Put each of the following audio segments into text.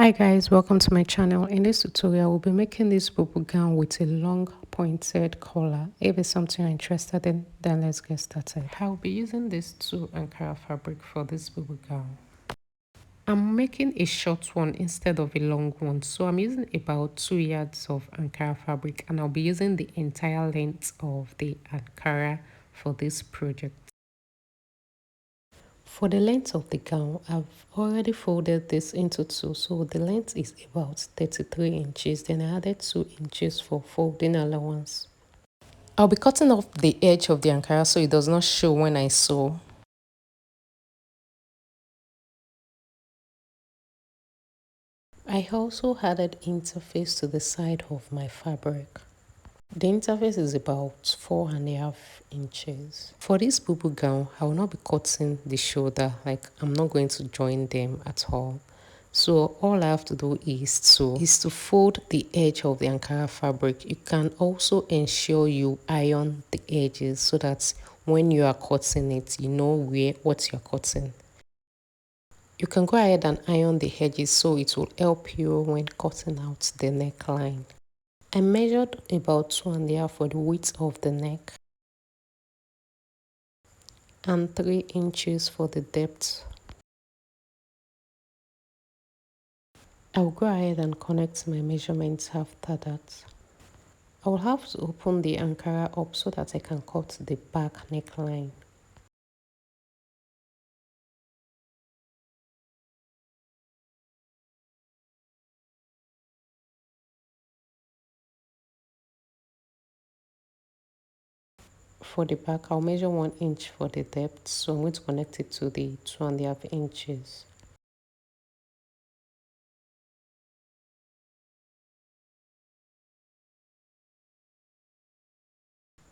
Hi guys, welcome to my channel. In this tutorial, we'll be making this Bubu gown with a long pointed collar. If it's something you're interested in, then let's get started. I'll be using this 2 Ankara fabric for this Bubu gown. I'm making a short one instead of a long one, so I'm using about 2 yards of Ankara fabric, and I'll be using the entire length of the Ankara for this project. For the length of the gown, I've already folded this into 2, so the length is about 33 inches. Then I added 2 inches for folding allowance. I'll be cutting off the edge of the Ankara so it does not show when I sew. I also added interface to the side of my fabric. The interface is about 4.5 inches. For this Bubu gown, I will not be cutting the shoulder, like I'm not going to join them at all. So all I have to do is to fold the edge of the Ankara fabric. You can also ensure you iron the edges so that when you are cutting it, you know what you're cutting. You can go ahead and iron the edges so it will help you when cutting out the neckline. I measured about 2.5 for the width of the neck and 3 inches for the depth. I'll go ahead and connect my measurements after that. I will have to open the Ankara up so that I can cut the back neckline. For the back, I'll measure 1 inch for the depth, so I'm going to connect it to the 2.5 inches.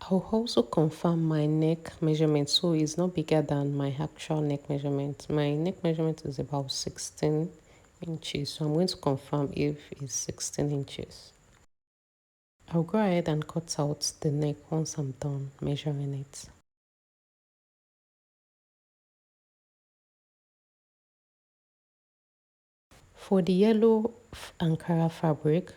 I'll also confirm my neck measurement so it's not bigger than my actual neck measurement. My neck measurement is about 16 inches, so I'm going to confirm if it's 16 inches. I'll go ahead and cut out the neck once I'm done measuring it. For the yellow Ankara fabric,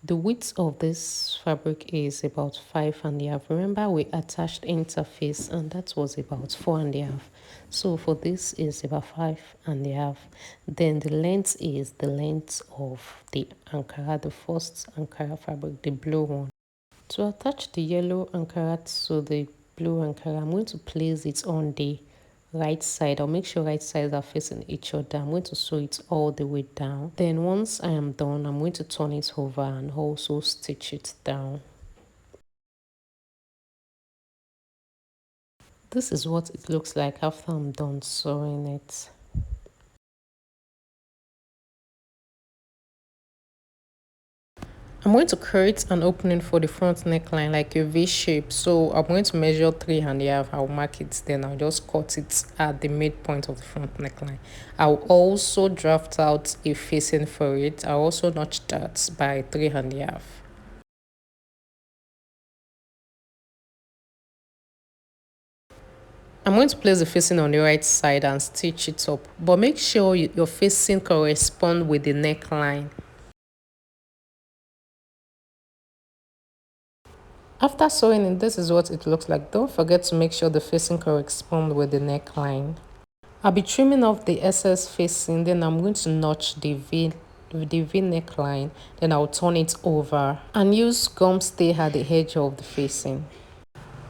the width of this fabric is about 5.5. Remember we attached interface and that was about 4.5. So for this is about 5.5. Then the length is the length of the Ankara, the first Ankara fabric, the blue one. To attach the yellow Ankara to the blue Ankara, I'm going to place it on the right side. I'll make sure right sides are facing each other. I'm going to sew it all the way down. Then once I am done, I'm going to turn it over and also stitch it down. This is what it looks like after I'm done sewing it. I'm going to create an opening for the front neckline like a V shape. So I'm going to measure 3.5. I'll mark it, then I'll just cut it at the midpoint of the front neckline. I'll also draft out a facing for it. I'll also notch that by 3.5. I'm going to place the facing on the right side and stitch it up, but make sure your facing correspond with the neckline. After sewing it, this is what it looks like. Don't forget to make sure the facing corresponds with the neckline. I'll be trimming off the excess facing, then I'm going to notch the V neckline, then I'll turn it over and use gum stay at the edge of the facing.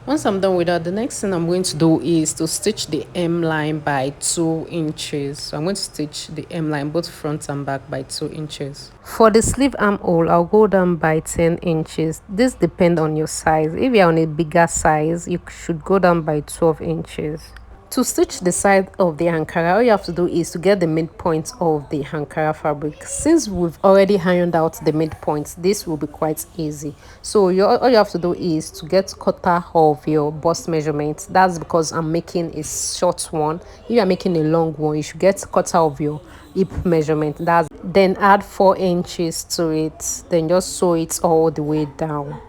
Once I'm done with that, the next thing I'm going to do is to stitch the hem line by 2 inches. So I'm going to stitch the hem line both front and back by 2 inches. For the sleeve armhole, I'll go down by 10 inches. This depends on your size. If you're on a bigger size, you should go down by 12 inches. To stitch the side of the Ankara, all you have to do is to get the midpoint of the Ankara fabric. Since we've already ironed out the midpoint, this will be quite easy. So all you have to do is to get quarter of your bust measurement. That's because I'm making a short one. If you're making a long one, you should get quarter of your hip measurement. Then add 4 inches to it. Then just sew it all the way down.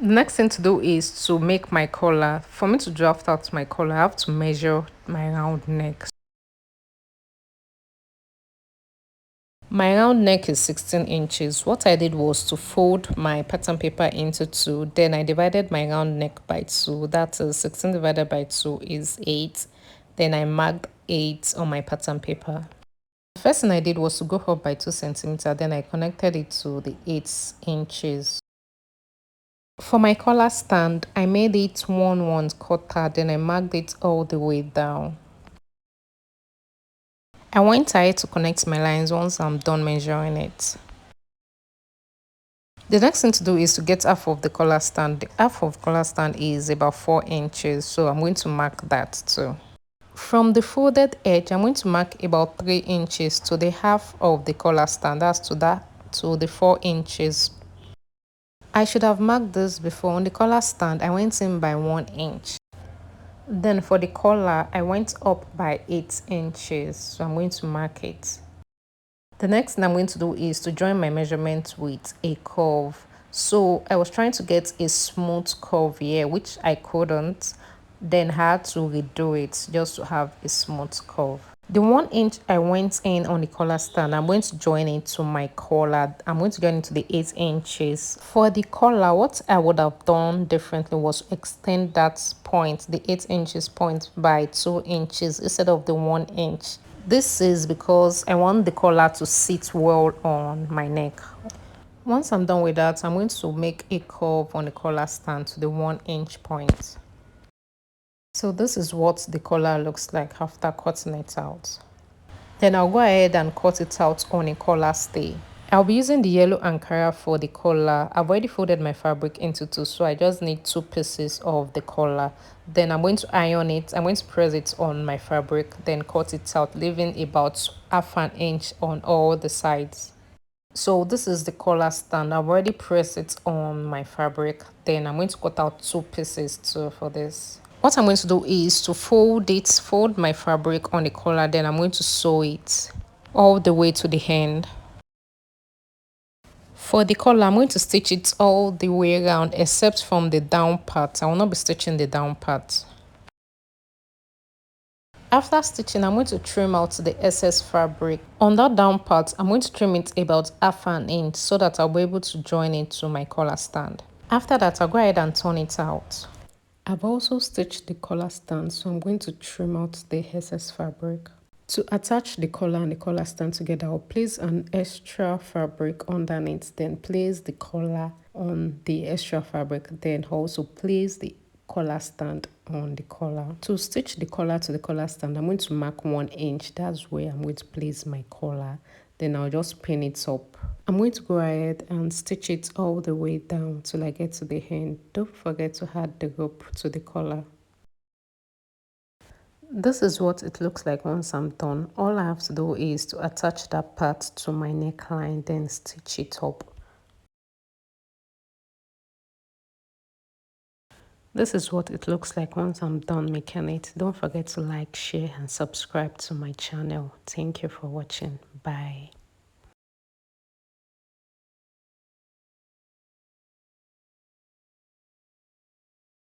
The next thing to do is to make my collar. For me to draft out my collar, I have to measure my round neck. My round neck is 16 inches. What I did was to fold my pattern paper into two. Then I divided my round neck by two. That is 16 divided by 2 is 8. Then I marked 8 on my pattern paper. The first thing I did was to go up by 2 centimeters. Then I connected it to the 8 inches. For my collar stand, I made it 1/1/4. Then I marked it all the way down. I went ahead to connect my lines once I'm done measuring it. The next thing to do is to get half of the collar stand. The half of collar stand is about 4 inches, so I'm going to mark that too. From the folded edge, I'm going to mark about 3 inches to the half of the collar stand. That's to the 4 inches. I should have marked this before. On the collar stand, I went in by 1 inch. Then for the collar, I went up by 8 inches, so I'm going to mark it. The next thing I'm going to do is to join my measurement with a curve. So I was trying to get a smooth curve here, which I couldn't. Then I had to redo it just to have a smooth curve. The 1 inch I went in on the collar stand, I'm going to join it to my collar. I'm going to join it to the 8 inches. For the collar, what I would have done differently was extend that point, the 8 inches point, by 2 inches instead of the 1 inch. This is because I want the collar to sit well on my neck. Once I'm done with that, I'm going to make a curve on the collar stand to the 1 inch point. So this is what the collar looks like after cutting it out. Then I'll go ahead and cut it out on a collar stay. I'll be using the yellow Ankara for the collar. I've already folded my fabric into two, so I just need 2 pieces of the collar. Then I'm going to iron it. I'm going to press it on my fabric, then cut it out, leaving about half an inch on all the sides. So this is the collar stand. I've already pressed it on my fabric. Then I'm going to cut out 2 pieces too for this. What I'm going to do is to fold my fabric on the collar. Then I'm going to sew it all the way to the end. For the collar, I'm going to stitch it all the way around except from the down part. I will not be stitching the down part. After stitching, I'm going to trim out the excess fabric. On that down part, I'm going to trim it about half an inch so that I'll be able to join it to my collar stand. After that, I'll go ahead and turn it out. I've also stitched the collar stand, so I'm going to trim out the excess fabric. To attach the collar and the collar stand together, I'll place an extra fabric underneath, then place the collar on the extra fabric, then also place the collar stand on the collar. To stitch the collar to the collar stand, I'm going to mark 1 inch. That's where I'm going to place my collar. Then I'll just pin it up. I'm going to go ahead and stitch it all the way down till I get to the end. Don't forget to add the rope to the collar. This is what it looks like once I'm done. All I have to do is to attach that part to my neckline, then stitch it up. This is what it looks like once I'm done making it. Don't forget to like, share and subscribe to my channel. Thank you for watching. Bye.